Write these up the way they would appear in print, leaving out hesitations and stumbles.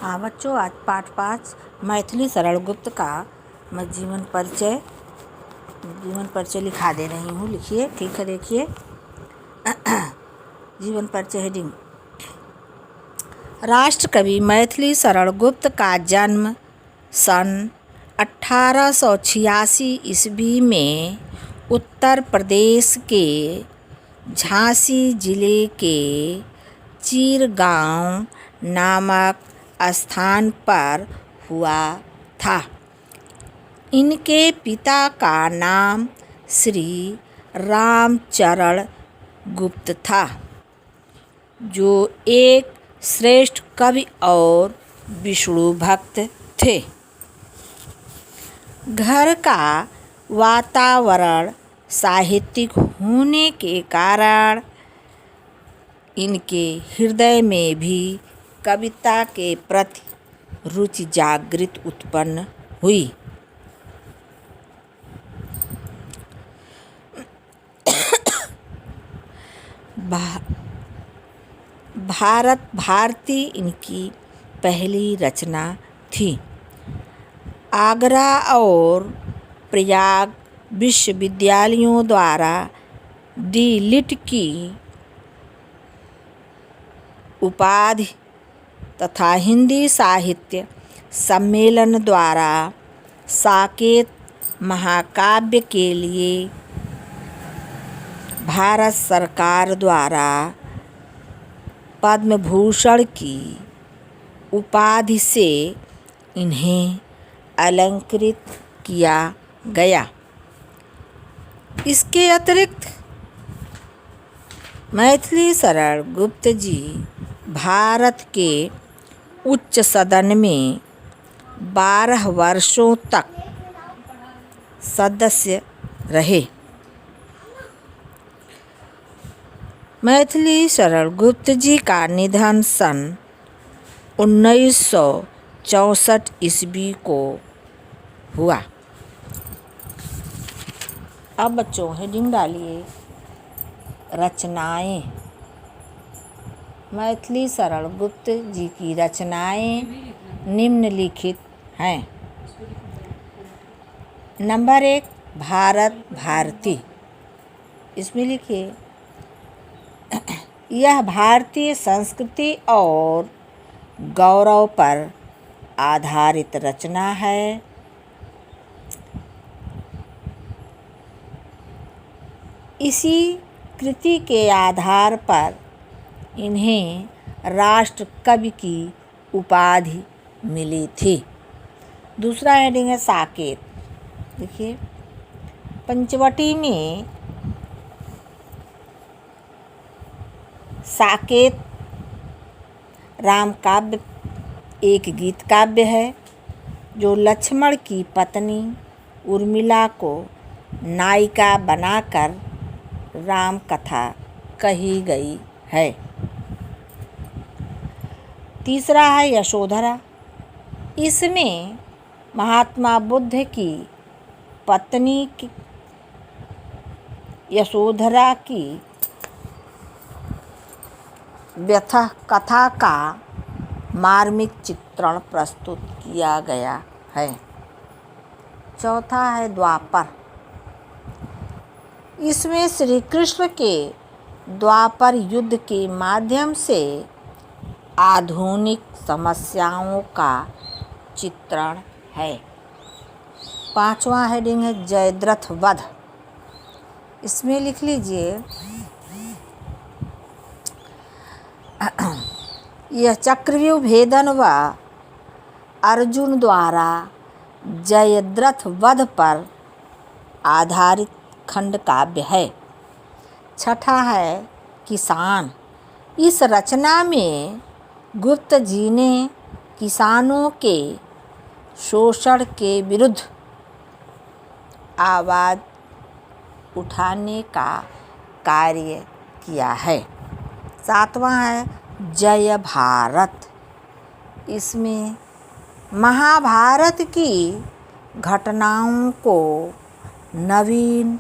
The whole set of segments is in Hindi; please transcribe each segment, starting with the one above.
हाँ बच्चों, आज पाठ 5 मैथिली सरल गुप्त का मैं जीवन परिचय लिखा दे रही हूँ। लिखिए, ठीक है। देखिए, जीवन परिचय हेडिंग। राष्ट्रकवि मैथिली सरल गुप्त का जन्म सन 1886 ईस्वी में उत्तर प्रदेश के झांसी जिले के चिरगांव नामक स्थान पर हुआ था। इनके पिता का नाम श्री रामचरण गुप्त था, जो एक श्रेष्ठ कवि और विष्णु भक्त थे। घर का वातावरण साहित्यिक होने के कारण इनके हृदय में भी कविता के प्रति रुचि जागृत उत्पन्न हुई। भारती इनकी पहली रचना थी। आगरा और प्रयाग विश्वविद्यालयों द्वारा डी.लिट की उपाधि तथा हिंदी साहित्य सम्मेलन द्वारा साकेत महाकाव्य के लिए भारत सरकार द्वारा पद्म भूषण की उपाधि से इन्हें अलंकृत किया गया। इसके अतिरिक्त मैथिली सरल गुप्त जी भारत के उच्च सदन में 12 वर्षों तक सदस्य रहे। मैथिली सरल गुप्त जी का निधन सन 1964 ईस्वी को हुआ। अब बच्चों हेडिंग डालिए, रचनाएं। मैथिली सरल गुप्त जी की रचनाएं निम्नलिखित हैं। नंबर 1, भारत भारती। इसमें लिखिए, यह भारतीय संस्कृति और गौरव पर आधारित रचना है। इसी कृति के आधार पर इन्हें राष्ट्र कवि की उपाधि मिली थी। दूसरा हेडिंग है साकेत। देखिए, पंचवटी में साकेत राम काव्य एक गीत काव्य है, जो लक्ष्मण की पत्नी उर्मिला को नायिका बनाकर राम कथा कही गई है। तीसरा है यशोधरा। इसमें महात्मा बुद्ध की पत्नी यशोधरा की व्यथा कथा का मार्मिक चित्रण प्रस्तुत किया गया है। चौथा है द्वापर। इसमें श्री कृष्ण के द्वापर युद्ध के माध्यम से आधुनिक समस्याओं का चित्रण है। पांचवा हेडिंग है जयद्रथ वध। इसमें लिख लीजिए, यह चक्रव्यूह भेदन व अर्जुन द्वारा जयद्रथ वध पर आधारित खंड काव्य है। छठा है किसान। इस रचना में गुप्त जी ने किसानों के शोषण के विरुद्ध आवाज़ उठाने का कार्य किया है। सातवां है जय भारत। इसमें महाभारत की घटनाओं को नवीन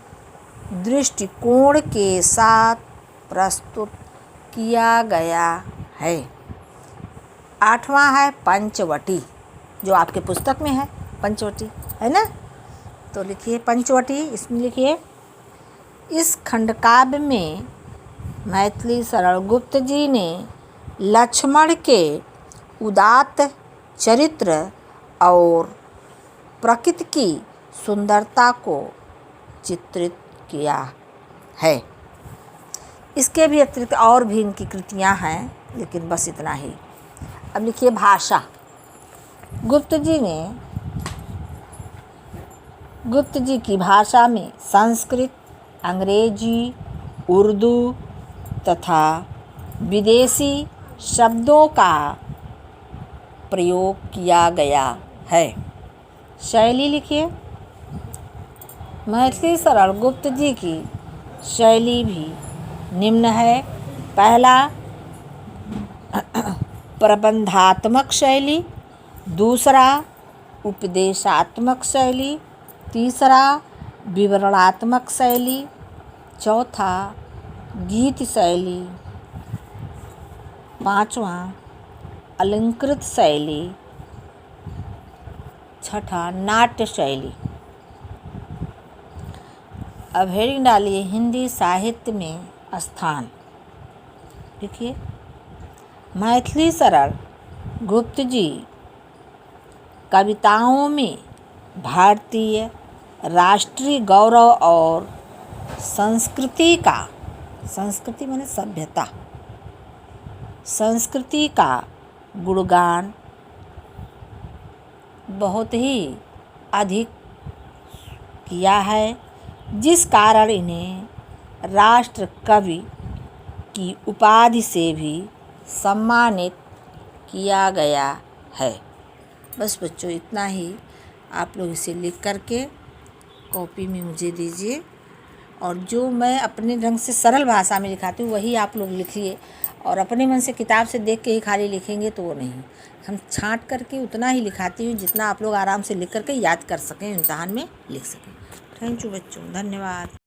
दृष्टिकोण के साथ प्रस्तुत किया गया है। 8वां है पंचवटी, जो आपके पुस्तक में है पंचवटी, है ना। तो लिखिए पंचवटी, इसमें लिखिए इस खंडकाव्य में मैथिली शरण गुप्त जी ने लक्ष्मण के उदात्त चरित्र और प्रकृति की सुंदरता को चित्रित किया है। इसके भी अतिरिक्त और भी इनकी कृतियाँ हैं, लेकिन बस इतना ही। अब लिखिए भाषा। गुप्त जी की भाषा में संस्कृत, अंग्रेजी, उर्दू तथा विदेशी शब्दों का प्रयोग किया गया है। शैली लिखिए। मैथिली शरण गुप्त जी की शैली भी निम्न है। पहला प्रबंधात्मक शैली, दूसरा उपदेशात्मक शैली, तीसरा विवरणात्मक शैली, चौथा गीत शैली, पांचवा अलंकृत शैली, छठा नाट्य शैली। अब हेडिंग डालिए हिंदी साहित्य में स्थान। देखिए मैथिली शरण गुप्त जी कविताओं में भारतीय राष्ट्रीय गौरव और संस्कृति माने सभ्यता, संस्कृति का गुणगान बहुत ही अधिक किया है, जिस कारण इन्हें राष्ट्र कवि की उपाधि से भी सम्मानित किया गया है। बस बच्चों इतना ही। आप लोग इसे लिख करके कॉपी में मुझे दीजिए, और जो मैं अपने ढंग से सरल भाषा में लिखाती हूँ वही आप लोग लिखिए, और अपने मन से किताब से देख के ही खाली लिखेंगे तो वो नहीं। हम छांट करके उतना ही लिखाती हूँ जितना आप लोग आराम से लिख करके याद कर सकें, इम्तहान में लिख सकें। थैंक यू बच्चों, धन्यवाद।